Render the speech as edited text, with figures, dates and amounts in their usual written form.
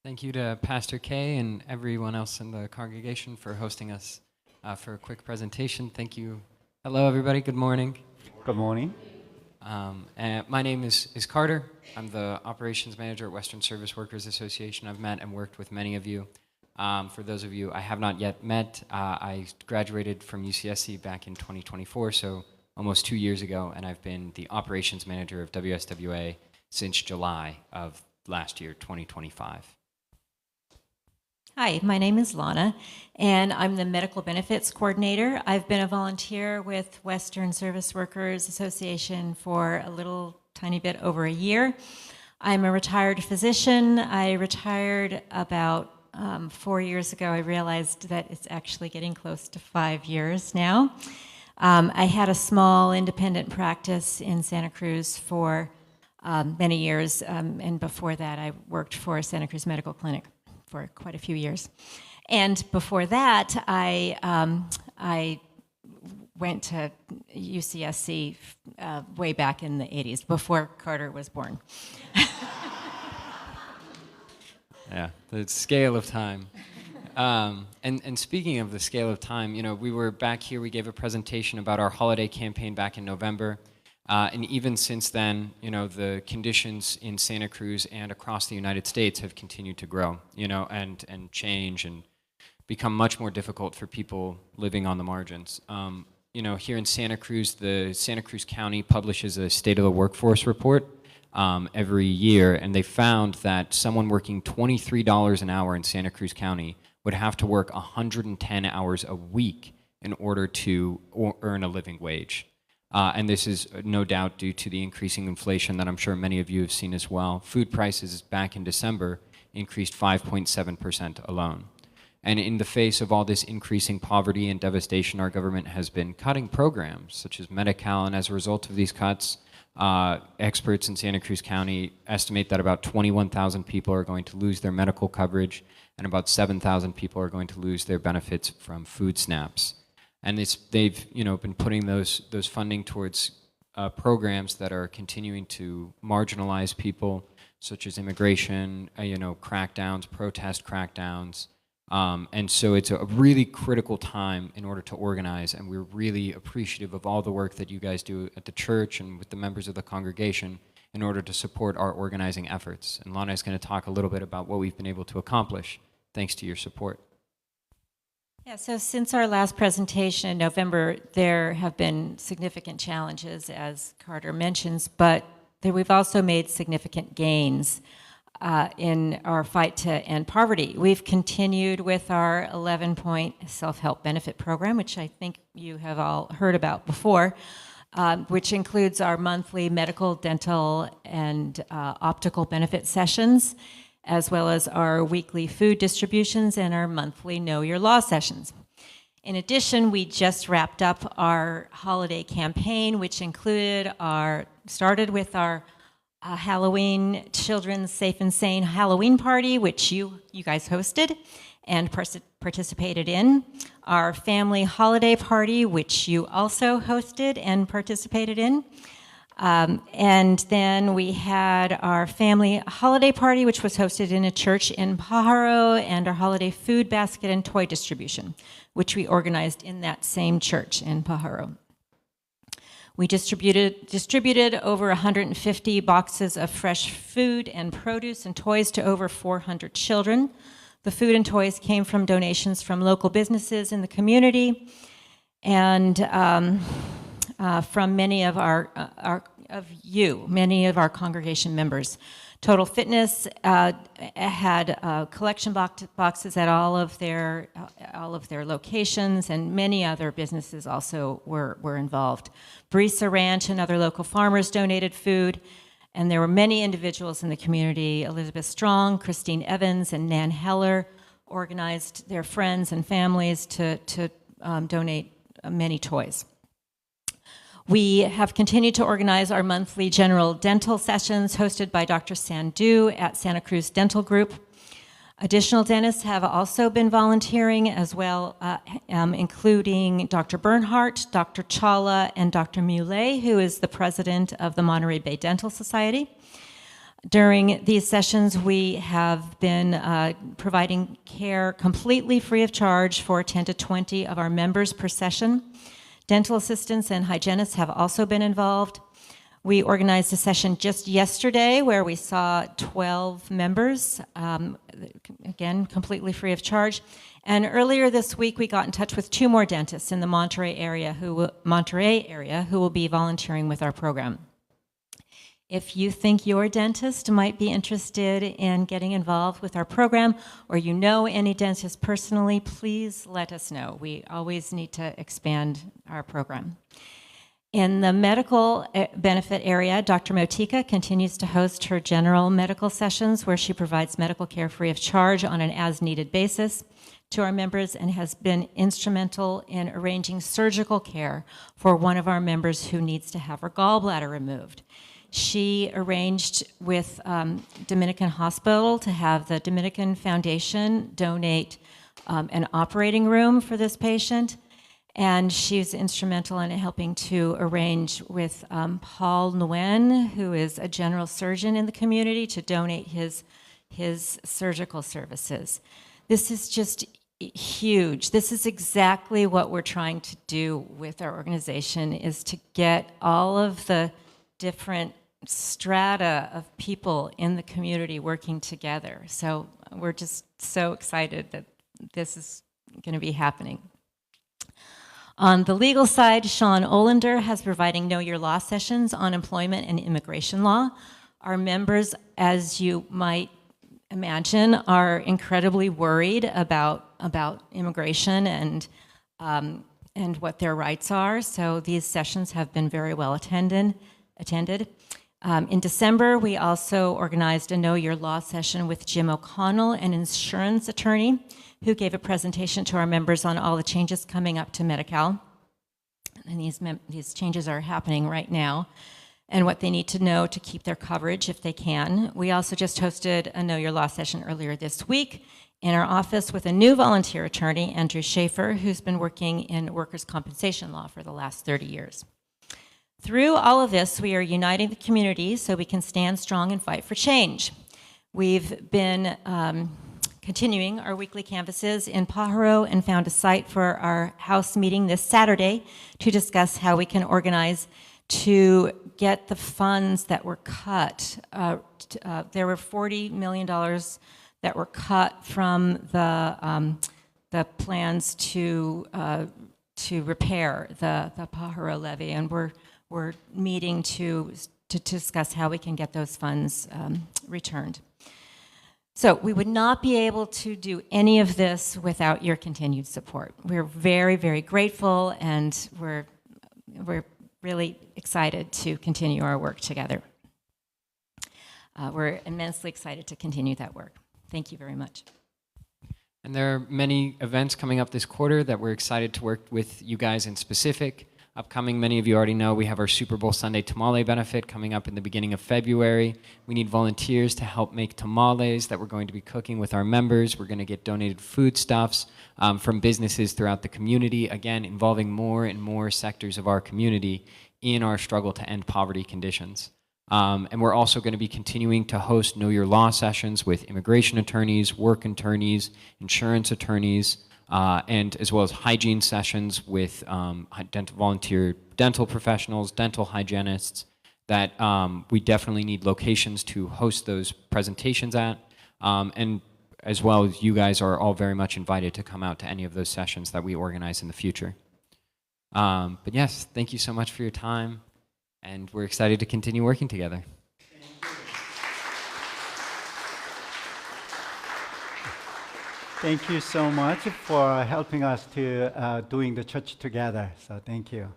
Thank you to Pastor Kay and everyone else in the congregation for hosting us for a quick presentation. Thank you. Hello, everybody. Good morning. Good morning. And my name is Carter. I'm the operations manager at Western Service Workers Association. I've met and worked with many of you. For those of you I have not yet met, I graduated from UCSC back in 2024, so almost 2 years ago, and I've been the operations manager of WSWA since July of last year, 2025. Hi, my name is Lana, and I'm the Medical Benefits Coordinator. I've been a volunteer with Western Service Workers Association for a little tiny bit over a year. I'm a retired physician. I retired about 4 years ago. I realized that it's actually getting close to 5 years now. I had a small independent practice in Santa Cruz for many years, and before that I worked for Santa Cruz Medical Clinic for quite a few years. And before that, I went to UCSC way back in the 80s, before Carter was born. Yeah, the scale of time. And speaking of the scale of time, you know, we were back here, we gave a presentation about our holiday campaign back in November. And even since then, you know, the conditions in Santa Cruz and across the United States have continued to grow, you know, and change and become much more difficult for people living on the margins. You know, here in Santa Cruz, the Santa Cruz County publishes a State of the Workforce report every year, and they found that someone working $23 an hour in Santa Cruz County would have to work 110 hours a week in order to earn a living wage. And this is no doubt due to the increasing inflation that I'm sure many of you have seen as well. Food prices back in December increased 5.7% alone. And in the face of all this increasing poverty and devastation, our government has been cutting programs such as Medi-Cal, and as a result of these cuts, experts in Santa Cruz County estimate that about 21,000 people are going to lose their medical coverage, and about 7,000 people are going to lose their benefits from food snaps. And they've, you know, been putting those funding towards programs that are continuing to marginalize people, such as immigration, you know, crackdowns, protest crackdowns. And so it's a really critical time in order to organize, and we're really appreciative of all the work that you guys do at the church and with the members of the congregation in order to support our organizing efforts. And Lana is going to talk a little bit about what we've been able to accomplish thanks to your support. Yeah, so since our last presentation in November, there have been significant challenges, as Carter mentions, but we've also made significant gains in our fight to end poverty. We've continued with our 11-point self-help benefit program, which I think you have all heard about before, which includes our monthly medical, dental, and optical benefit sessions, as well as our weekly food distributions and our monthly Know Your Law sessions. In addition, we just wrapped up our holiday campaign, which started with our Halloween Children's Safe and Sane Halloween Party, which you guys hosted and participated in. Our Family Holiday Party, which you also hosted and participated in. And then we had our family holiday party, which was hosted in a church in Pajaro, and our holiday food basket and toy distribution, which we organized in that same church in Pajaro. We distributed over 150 boxes of fresh food and produce and toys to over 400 children. The food and toys came from donations from local businesses in the community, and from many of many of our congregation members. Total Fitness had collection boxes at all of their locations, and many other businesses also were involved. Barisa Ranch and other local farmers donated food, and there were many individuals in the community. Elizabeth Strong, Christine Evans, and Nan Heller organized their friends and families to donate many toys. We have continued to organize our monthly general dental sessions hosted by Dr. Sandu at Santa Cruz Dental Group. Additional dentists have also been volunteering as well, including Dr. Bernhardt, Dr. Chawla, and Dr. Muley, who is the president of the Monterey Bay Dental Society. During these sessions, we have been providing care completely free of charge for 10 to 20 of our members per session. Dental assistants and hygienists have also been involved. We organized a session just yesterday where we saw 12 members, again, completely free of charge. And earlier this week, we got in touch with 2 more dentists in the Monterey area who will be volunteering with our program. If you think your dentist might be interested in getting involved with our program, or you know any dentist personally, please let us know. We always need to expand our program. In the medical benefit area, Dr. Motika continues to host her general medical sessions where she provides medical care free of charge on an as-needed basis to our members and has been instrumental in arranging surgical care for one of our members who needs to have her gallbladder removed. She arranged with Dominican Hospital to have the Dominican Foundation donate an operating room for this patient, and she's instrumental in helping to arrange with Paul Nguyen, who is a general surgeon in the community, to donate his surgical services. This is just huge. This is exactly what we're trying to do with our organization, is to get all of the different strata of people in the community working together. So we're just so excited that this is going to be happening. On the legal side, Sean Olander has providing Know Your Law sessions on employment and immigration law. Our members, as you might imagine, are incredibly worried about immigration and what their rights are. So these sessions have been very well attended. In December, we also organized a Know Your Law session with Jim O'Connell, an insurance attorney, who gave a presentation to our members on all the changes coming up to Medi-Cal. And these changes are happening right now, and what they need to know to keep their coverage if they can. We also just hosted a Know Your Law session earlier this week in our office with a new volunteer attorney, Andrew Schaefer, who's been working in workers' compensation law for the last 30 years. Through all of this, we are uniting the community so we can stand strong and fight for change. We've been continuing our weekly canvasses in Pajaro and found a site for our house meeting this Saturday to discuss how we can organize to get the funds that were cut. There were $40 million that were cut from the plans to repair the Pajaro levee, and we're meeting to discuss how we can get those funds returned. So we would not be able to do any of this without your continued support. We're very, very grateful, and we're really excited to continue our work together. We're immensely excited to continue that work. Thank you very much. And there are many events coming up this quarter that we're excited to work with you guys in specific. Upcoming, many of you already know, we have our Super Bowl Sunday tamale benefit coming up in the beginning of February. We need volunteers to help make tamales that we're going to be cooking with our members. We're going to get donated foodstuffs from businesses throughout the community, again, involving more and more sectors of our community in our struggle to end poverty conditions. And we're also going to be continuing to host Know Your Law sessions with immigration attorneys, work attorneys, insurance attorneys, and as well as hygiene sessions with volunteer dental professionals, dental hygienists, that we definitely need locations to host those presentations at. And as well as you guys are all very much invited to come out to any of those sessions that we organize in the future. But yes, thank you so much for your time, and we're excited to continue working together. Thank you so much for helping us to doing the church together. So thank you.